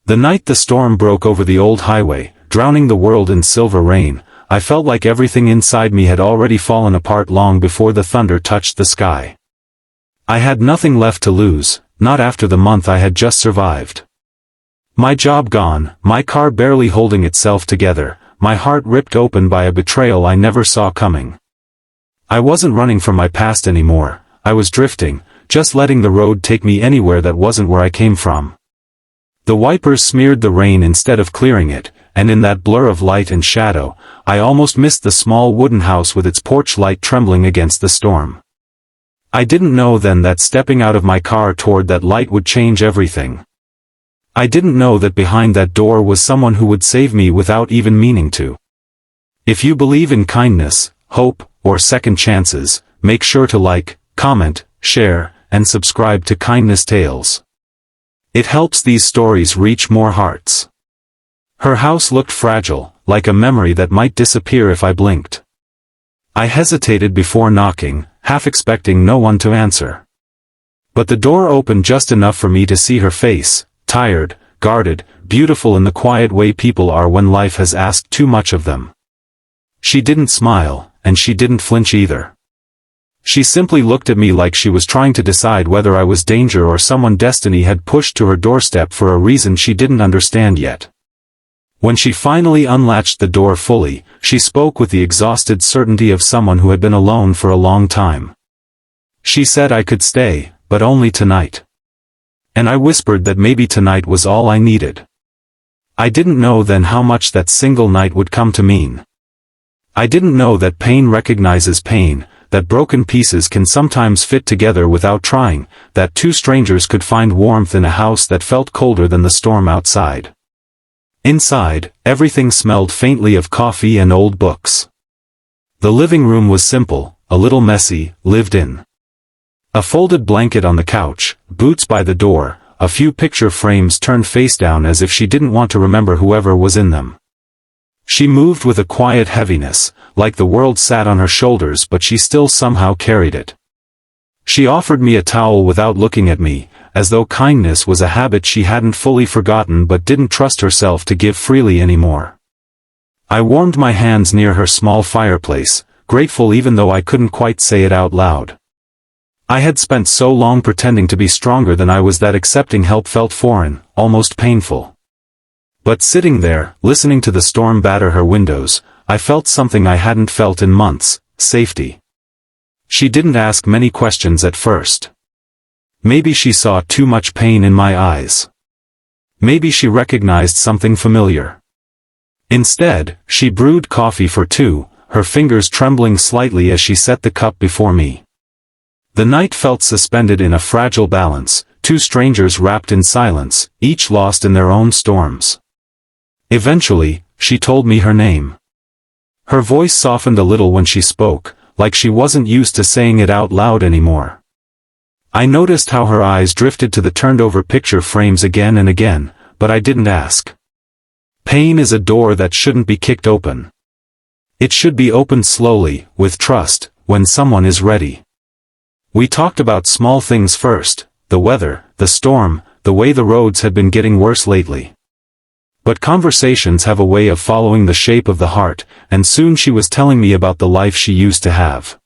The night the storm broke over the old highway, drowning the world in silver rain, I felt like everything inside me had already fallen apart long before the thunder touched the sky. I had nothing left to lose, not after the month I had just survived. My job gone, my car barely holding itself together, my heart ripped open by a betrayal I never saw coming. I wasn't running from my past anymore, I was drifting, just letting the road take me anywhere that wasn't where I came from. The wipers smeared the rain instead of clearing it, and in that blur of light and shadow, I almost missed the small wooden house with its porch light trembling against the storm. I didn't know then that stepping out of my car toward that light would change everything. I didn't know that behind that door was someone who would save me without even meaning to. If you believe in kindness, hope, or second chances, make sure to like, comment, share, and subscribe to Kindness Tales. It helps these stories reach more hearts. Her house looked fragile, like a memory that might disappear if I blinked. I hesitated before knocking, half expecting no one to answer. But the door opened just enough for me to see her face, tired, guarded, beautiful in the quiet way people are when life has asked too much of them. She didn't smile, and she didn't flinch either. She simply looked at me like she was trying to decide whether I was danger or someone destiny had pushed to her doorstep for a reason she didn't understand yet. When she finally unlatched the door fully, she spoke with the exhausted certainty of someone who had been alone for a long time. She said I could stay, but only tonight. And I whispered that maybe tonight was all I needed. I didn't know then how much that single night would come to mean. I didn't know that pain recognizes pain, that broken pieces can sometimes fit together without trying, that two strangers could find warmth in a house that felt colder than the storm outside. Inside, everything smelled faintly of coffee and old books. The living room was simple, a little messy, lived in. A folded blanket on the couch, boots by the door, a few picture frames turned face down as if she didn't want to remember whoever was in them. She moved with a quiet heaviness, like the world sat on her shoulders but she still somehow carried it. She offered me a towel without looking at me, as though kindness was a habit she hadn't fully forgotten but didn't trust herself to give freely anymore. I warmed my hands near her small fireplace, grateful even though I couldn't quite say it out loud. I had spent so long pretending to be stronger than I was that accepting help felt foreign, almost painful. But sitting there, listening to the storm batter her windows, I felt something I hadn't felt in months, safety. She didn't ask many questions at first. Maybe she saw too much pain in my eyes. Maybe she recognized something familiar. Instead, she brewed coffee for two, her fingers trembling slightly as she set the cup before me. The night felt suspended in a fragile balance, two strangers wrapped in silence, each lost in their own storms. Eventually, she told me her name. Her voice softened a little when she spoke, like she wasn't used to saying it out loud anymore. I noticed how her eyes drifted to the turned-over picture frames again and again, but I didn't ask. Pain is a door that shouldn't be kicked open. It should be opened slowly, with trust, when someone is ready. We talked about small things first, the weather, the storm, the way the roads had been getting worse lately. But conversations have a way of following the shape of the heart, and soon she was telling me about the life she used to have.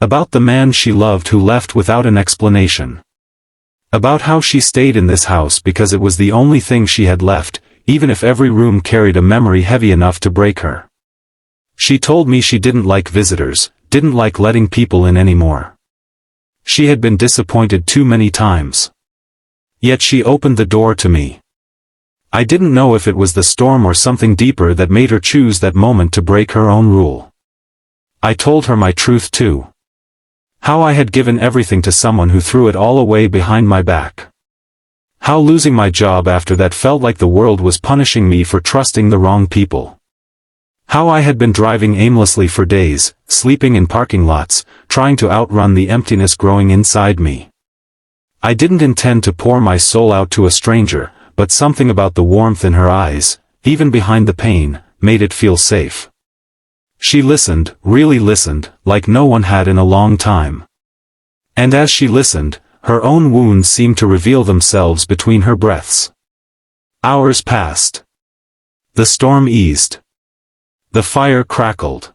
About the man she loved who left without an explanation. About how she stayed in this house because it was the only thing she had left, even if every room carried a memory heavy enough to break her. She told me she didn't like visitors, didn't like letting people in anymore. She had been disappointed too many times. Yet she opened the door to me. I didn't know if it was the storm or something deeper that made her choose that moment to break her own rule. I told her my truth too. How I had given everything to someone who threw it all away behind my back. How losing my job after that felt like the world was punishing me for trusting the wrong people. How I had been driving aimlessly for days, sleeping in parking lots, trying to outrun the emptiness growing inside me. I didn't intend to pour my soul out to a stranger, but something about the warmth in her eyes, even behind the pain, made it feel safe. She listened, really listened, like no one had in a long time. And as she listened, her own wounds seemed to reveal themselves between her breaths. Hours passed. The storm eased. The fire crackled.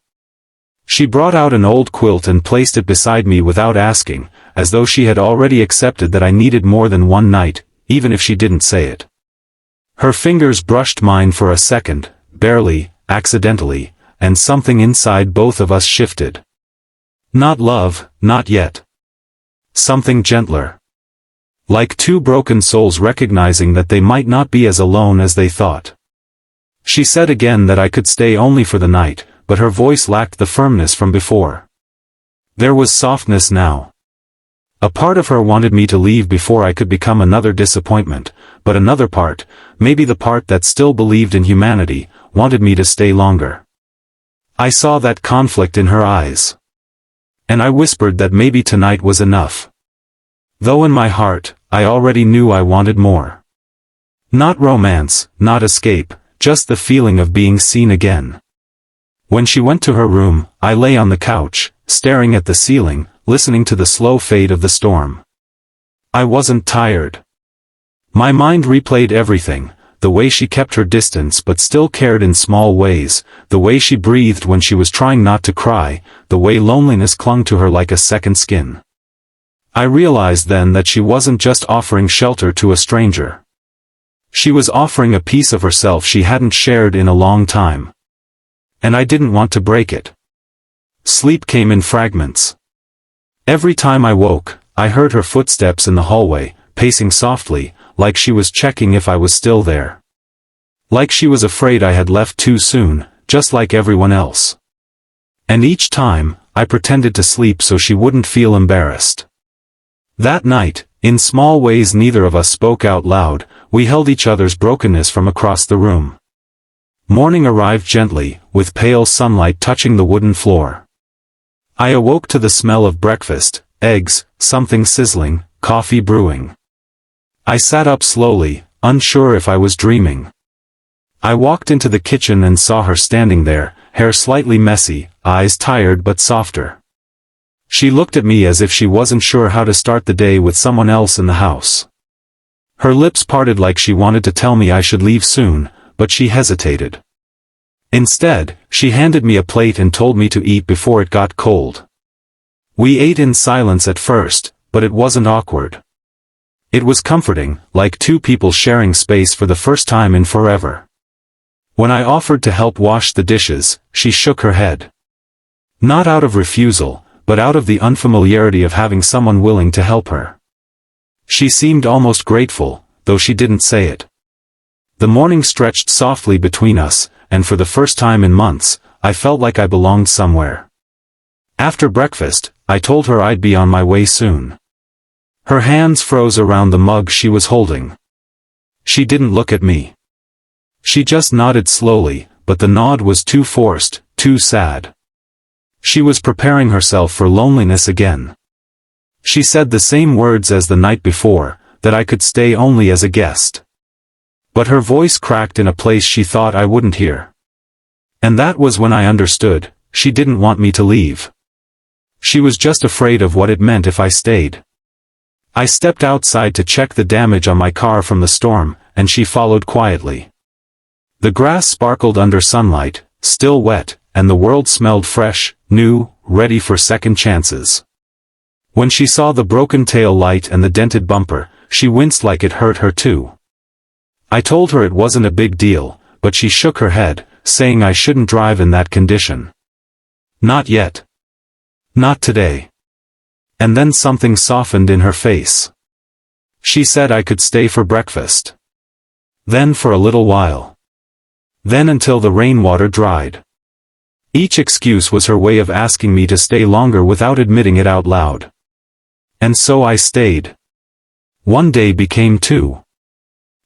She brought out an old quilt and placed it beside me without asking, as though she had already accepted that I needed more than one night, even if she didn't say it. Her fingers brushed mine for a second, barely, accidentally, and something inside both of us shifted. Not love, not yet. Something gentler. Like two broken souls recognizing that they might not be as alone as they thought. She said again that I could stay only for the night, but her voice lacked the firmness from before. There was softness now. A part of her wanted me to leave before I could become another disappointment, but another part, maybe the part that still believed in humanity, wanted me to stay longer. I saw that conflict in her eyes. And I whispered that maybe tonight was enough. Though in my heart, I already knew I wanted more. Not romance, not escape, just the feeling of being seen again. When she went to her room, I lay on the couch, staring at the ceiling, listening to the slow fade of the storm. I wasn't tired. My mind replayed everything, the way she kept her distance but still cared in small ways, the way she breathed when she was trying not to cry, the way loneliness clung to her like a second skin. I realized then that she wasn't just offering shelter to a stranger. She was offering a piece of herself she hadn't shared in a long time. And I didn't want to break it. Sleep came in fragments. Every time I woke, I heard her footsteps in the hallway, pacing softly, like she was checking if I was still there. Like she was afraid I had left too soon, just like everyone else. And each time, I pretended to sleep so she wouldn't feel embarrassed. That night, in small ways neither of us spoke out loud, we held each other's brokenness from across the room. Morning arrived gently, with pale sunlight touching the wooden floor. I awoke to the smell of breakfast, eggs, something sizzling, coffee brewing. I sat up slowly, unsure if I was dreaming. I walked into the kitchen and saw her standing there, hair slightly messy, eyes tired but softer. She looked at me as if she wasn't sure how to start the day with someone else in the house. Her lips parted like she wanted to tell me I should leave soon, but she hesitated. Instead, she handed me a plate and told me to eat before it got cold. We ate in silence at first, but it wasn't awkward. It was comforting, like two people sharing space for the first time in forever. When I offered to help wash the dishes, she shook her head. Not out of refusal, but out of the unfamiliarity of having someone willing to help her. She seemed almost grateful, though she didn't say it. The morning stretched softly between us, and for the first time in months, I felt like I belonged somewhere. After breakfast, I told her I'd be on my way soon. Her hands froze around the mug she was holding. She didn't look at me. She just nodded slowly, but the nod was too forced, too sad. She was preparing herself for loneliness again. She said the same words as the night before, that I could stay only as a guest. But her voice cracked in a place she thought I wouldn't hear. And that was when I understood, she didn't want me to leave. She was just afraid of what it meant if I stayed. I stepped outside to check the damage on my car from the storm, and she followed quietly. The grass sparkled under sunlight, still wet, and the world smelled fresh, new, ready for second chances. When she saw the broken tail light and the dented bumper, she winced like it hurt her too. I told her it wasn't a big deal, but she shook her head, saying I shouldn't drive in that condition. Not yet. Not today. And then something softened in her face. She said I could stay for breakfast. Then for a little while. Then until the rainwater dried. Each excuse was her way of asking me to stay longer without admitting it out loud. And so I stayed. One day became two.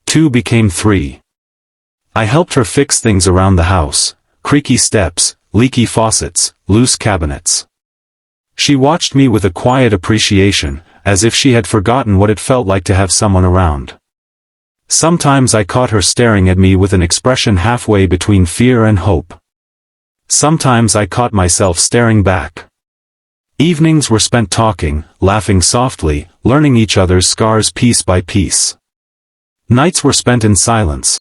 Two became three. I helped her fix things around the house, creaky steps, leaky faucets, loose cabinets. She watched me with a quiet appreciation, as if she had forgotten what it felt like to have someone around. Sometimes I caught her staring at me with an expression halfway between fear and hope. Sometimes I caught myself staring back. Evenings were spent talking, laughing softly, learning each other's scars piece by piece. Nights were spent in silence,